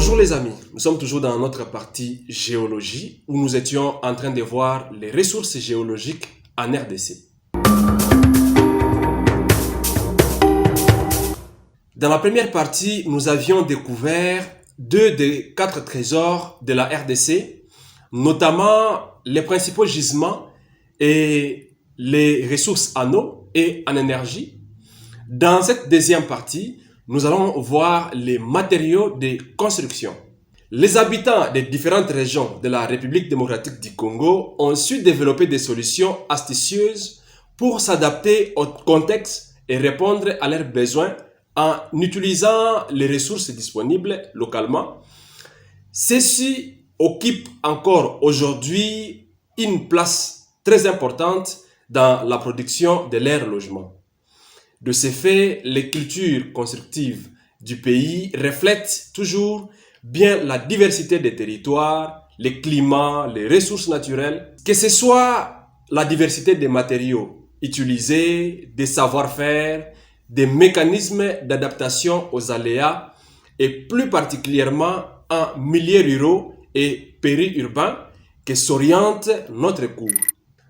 Bonjour les amis, nous sommes toujours dans notre partie géologie où nous étions en train de voir les ressources géologiques en RDC. Dans la première partie, nous avions découvert 2 des 4 trésors de la RDC, notamment les principaux gisements et les ressources en eau et en énergie. Dans cette deuxième partie, nous allons voir les matériaux de construction. Les habitants des différentes régions de la République démocratique du Congo ont su développer des solutions astucieuses pour s'adapter au contexte et répondre à leurs besoins en utilisant les ressources disponibles localement. Ceci occupe encore aujourd'hui une place très importante dans la production de leur logement. De ce fait, les cultures constructives du pays reflètent toujours bien la diversité des territoires, les climats, les ressources naturelles, que ce soit la diversité des matériaux utilisés, des savoir-faire, des mécanismes d'adaptation aux aléas et plus particulièrement en milieu ruraux et périurbains que s'oriente notre cours.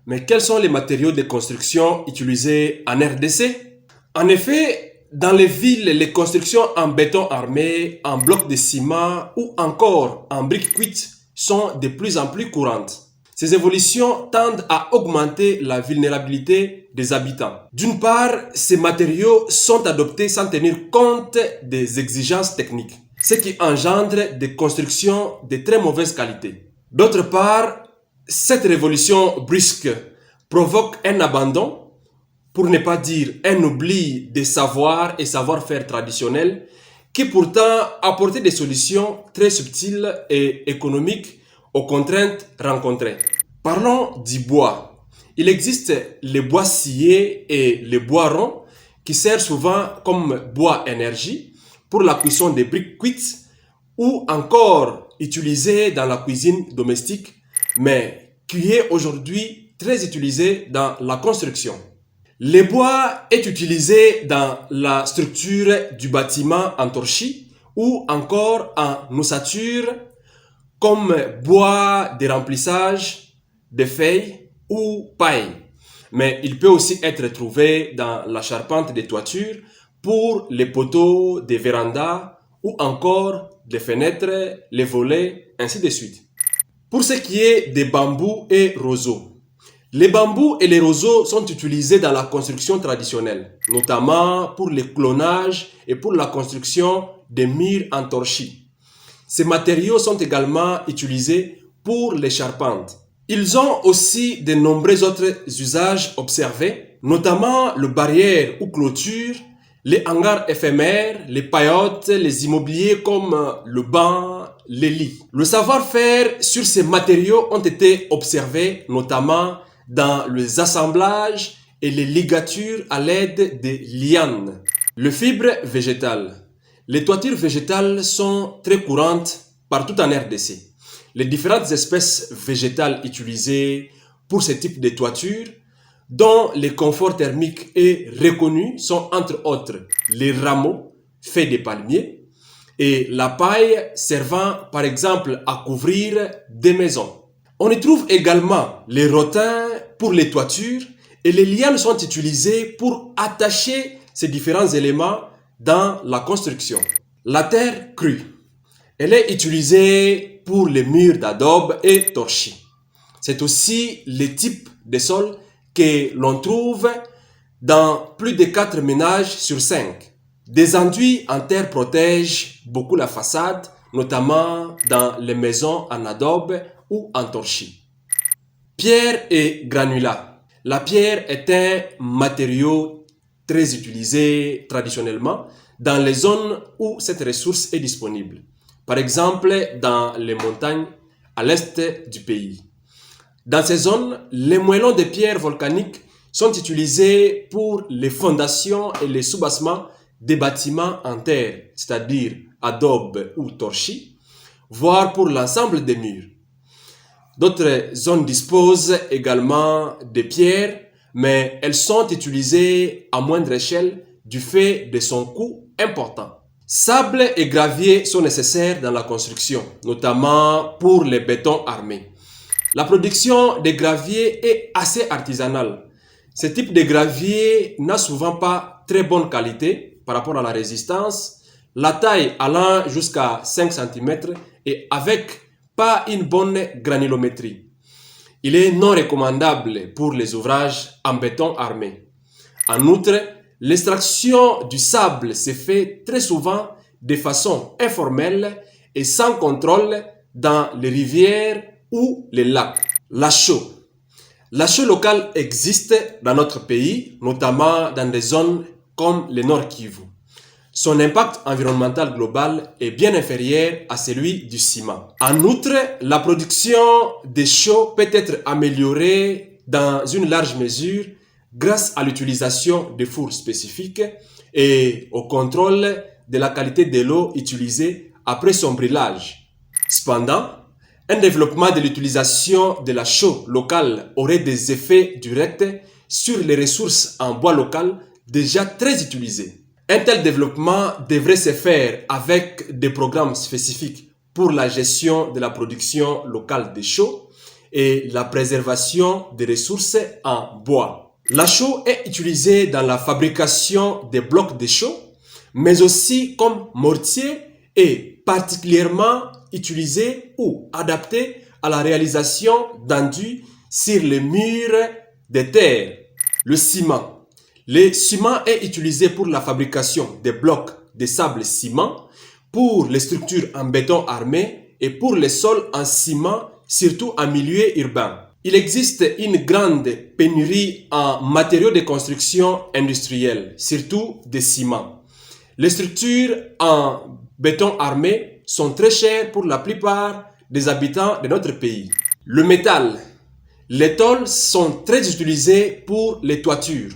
Mais quels sont les matériaux de construction utilisés en RDC? En effet, dans les villes, les constructions en béton armé, en blocs de ciment ou encore en briques cuites sont de plus en plus courantes. Ces évolutions tendent à augmenter la vulnérabilité des habitants. D'une part, ces matériaux sont adoptés sans tenir compte des exigences techniques, ce qui engendre des constructions de très mauvaise qualité. D'autre part, cette révolution brusque provoque un abandon, pour ne pas dire un oubli des savoirs et savoir-faire traditionnels, qui pourtant apportaient des solutions très subtiles et économiques aux contraintes rencontrées. Parlons du bois. Il existe les bois sciés et les bois ronds qui servent souvent comme bois énergie pour la cuisson des briques cuites ou encore utilisés dans la cuisine domestique, mais qui est aujourd'hui très utilisé dans la construction. Le bois est utilisé dans la structure du bâtiment en torchis ou encore en ossature comme bois de remplissage, de feuilles ou paille. Mais il peut aussi être trouvé dans la charpente des toitures pour les poteaux des vérandas ou encore des fenêtres, les volets, ainsi de suite. Pour ce qui est des bambous et roseaux, les bambous et les roseaux sont utilisés dans la construction traditionnelle, notamment pour le clonage et pour la construction des murs en torchis. Ces matériaux sont également utilisés pour les charpentes. Ils ont aussi de nombreux autres usages observés, notamment les barrières ou clôtures, les hangars éphémères, les paillotes, les immobiliers comme le banc, les lits. Le savoir-faire sur ces matériaux ont été observés, notamment dans les assemblages et les ligatures à l'aide des lianes. Les fibres végétales. Les toitures végétales sont très courantes partout en RDC. Les différentes espèces végétales utilisées pour ce type de toiture, dont le confort thermique est reconnu, sont entre autres les rameaux faits de palmiers et la paille servant par exemple à couvrir des maisons. On y trouve également les rotins pour les toitures et les lianes sont utilisées pour attacher ces différents éléments dans la construction. La terre crue. Elle est utilisée pour les murs d'adobe et torchis. C'est aussi le type de sol que l'on trouve dans plus de 4 ménages sur 5. Des enduits en terre protègent beaucoup la façade, notamment dans les maisons en adobe ou en torchis. Pierre et granulat. La pierre est un matériau très utilisé traditionnellement dans les zones où cette ressource est disponible. Par exemple, dans les montagnes à l'est du pays. Dans ces zones, les moellons de pierre volcaniques sont utilisés pour les fondations et les soubassements des bâtiments en terre, c'est-à-dire adobe ou torchis, voire pour l'ensemble des murs. D'autres zones disposent également de pierres, mais elles sont utilisées à moindre échelle du fait de son coût important. Sable et gravier sont nécessaires dans la construction, notamment pour les bétons armés. La production des graviers est assez artisanale. Ce type de gravier n'a souvent pas très bonne qualité par rapport à la résistance, la taille allant jusqu'à 5 cm et avec pas une bonne granulométrie. Il est non recommandable pour les ouvrages en béton armé. En outre, l'extraction du sable se fait très souvent de façon informelle et sans contrôle dans les rivières ou les lacs. La chaux. La chaux locale existe dans notre pays, notamment dans des zones comme le Nord Kivu. Son impact environnemental global est bien inférieur à celui du ciment. En outre, la production des chaux peut être améliorée dans une large mesure grâce à l'utilisation de fours spécifiques et au contrôle de la qualité de l'eau utilisée après son brûlage. Cependant, un développement de l'utilisation de la chaux locale aurait des effets directs sur les ressources en bois local déjà très utilisées. Un tel développement devrait se faire avec des programmes spécifiques pour la gestion de la production locale de chaux et la préservation des ressources en bois. La chaux est utilisée dans la fabrication des blocs de chaux, mais aussi comme mortier et particulièrement utilisée ou adaptée à la réalisation d'enduits sur les murs de terre. Le ciment. Le ciment est utilisé pour la fabrication des blocs de sable-ciment, pour les structures en béton armé et pour les sols en ciment, surtout en milieu urbain. Il existe une grande pénurie en matériaux de construction industrielle, surtout de ciment. Les structures en béton armé sont très chères pour la plupart des habitants de notre pays. Le métal. Les tôles sont très utilisées pour les toitures.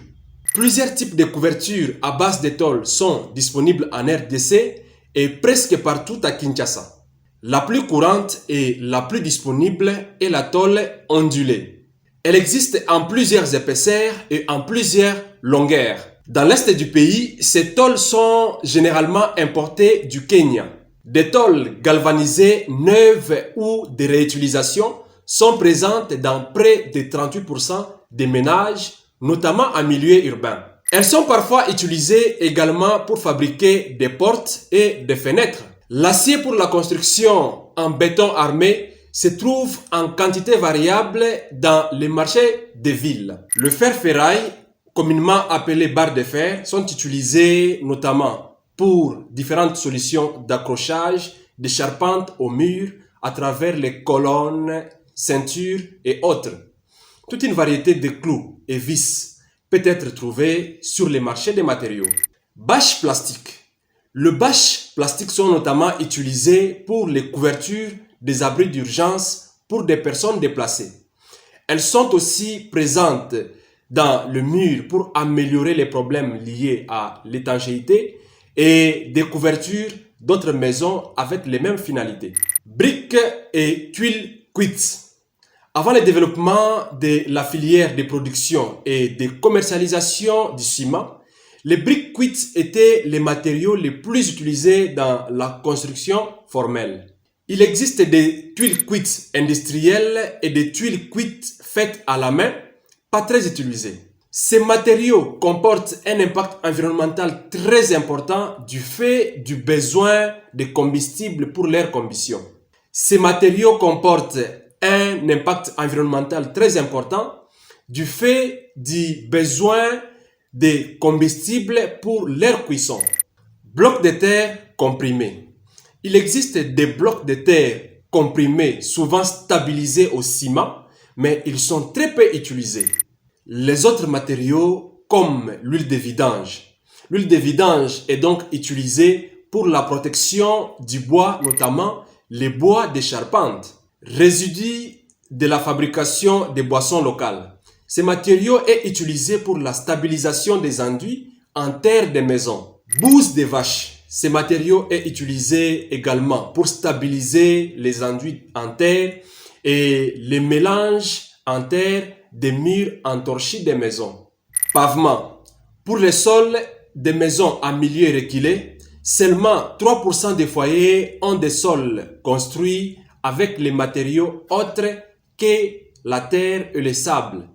Plusieurs types de couvertures à base de tôle sont disponibles en RDC et presque partout à Kinshasa. La plus courante et la plus disponible est la tôle ondulée. Elle existe en plusieurs épaisseurs et en plusieurs longueurs. Dans l'est du pays, ces tôles sont généralement importées du Kenya. Des tôles galvanisées neuves ou de réutilisation sont présentes dans près de 38% des ménages, notamment en milieu urbain. Elles sont parfois utilisées également pour fabriquer des portes et des fenêtres. L'acier pour la construction en béton armé se trouve en quantité variable dans les marchés des villes. Le fer ferraille, communément appelé barre de fer, sont utilisés notamment pour différentes solutions d'accrochage des charpentes au mur à travers les colonnes, ceintures et autres. Toute une variété de clous et vis peut être trouvée sur les marchés des matériaux. Bâches plastiques. Les bâches plastiques sont notamment utilisées pour les couvertures des abris d'urgence pour des personnes déplacées. Elles sont aussi présentes dans le mur pour améliorer les problèmes liés à l'étanchéité et des couvertures d'autres maisons avec les mêmes finalités. Briques et tuiles cuites. Avant le développement de la filière de production et de commercialisation du ciment, les briques cuites étaient les matériaux les plus utilisés dans la construction formelle. Il existe des tuiles cuites industrielles et des tuiles cuites faites à la main, pas très utilisées. Ces matériaux comportent un impact environnemental très important du fait du besoin de combustible pour leur combustion. Ces matériaux comportent un impact environnemental très important du fait du besoin de combustible pour leur cuisson. Blocs de terre comprimés. Il existe des blocs de terre comprimés, souvent stabilisés au ciment, mais ils sont très peu utilisés. Les autres matériaux, comme l'huile de vidange. L'huile de vidange est donc utilisée pour la protection du bois, notamment les bois de charpente. Résidus de la fabrication des boissons locales. Ce matériau est utilisé pour la stabilisation des enduits en terre des maisons. Bouse de vache. Ce matériau est utilisé également pour stabiliser les enduits en terre et les mélanges en terre des murs entorchis des maisons. Pavement. Pour les sols des maisons en milieu reculé, Seulement 3% des foyers ont des sols construits avec les matériaux autres que la terre et le sable.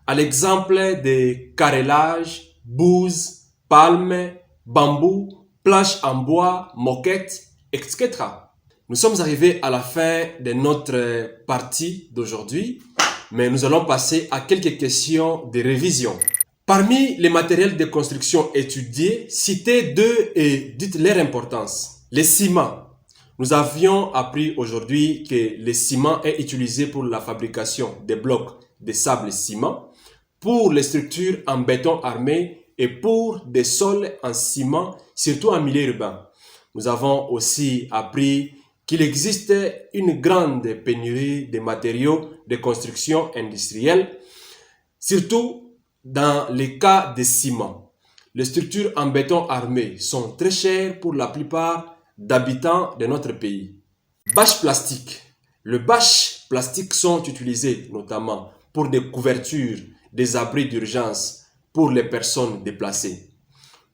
À l'exemple des carrelages, bouses, palmes, bambous, planches en bois, moquettes, etc. Nous sommes arrivés à la fin de notre partie d'aujourd'hui, mais nous allons passer à quelques questions de révision. Parmi les matériels de construction étudiés, citez deux et dites leur importance. Les ciments. Nous avions appris aujourd'hui que le ciment est utilisé pour la fabrication des blocs de sable et ciment, pour les structures en béton armé et pour des sols en ciment, surtout en milieu urbain. Nous avons aussi appris qu'il existe une grande pénurie de matériaux de construction industrielle, surtout dans les cas de ciment. Les structures en béton armé sont très chères pour la plupart d'habitants de notre pays. Bâches plastiques. Les bâches plastiques sont utilisées notamment pour des couvertures, des abris d'urgence pour les personnes déplacées.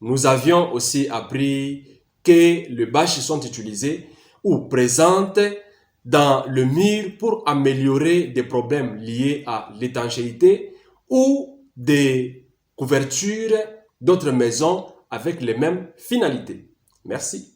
Nous avions aussi appris que les bâches sont utilisées ou présentes dans le mur pour améliorer des problèmes liés à l'étanchéité ou des couvertures d'autres maisons avec les mêmes finalités. Merci.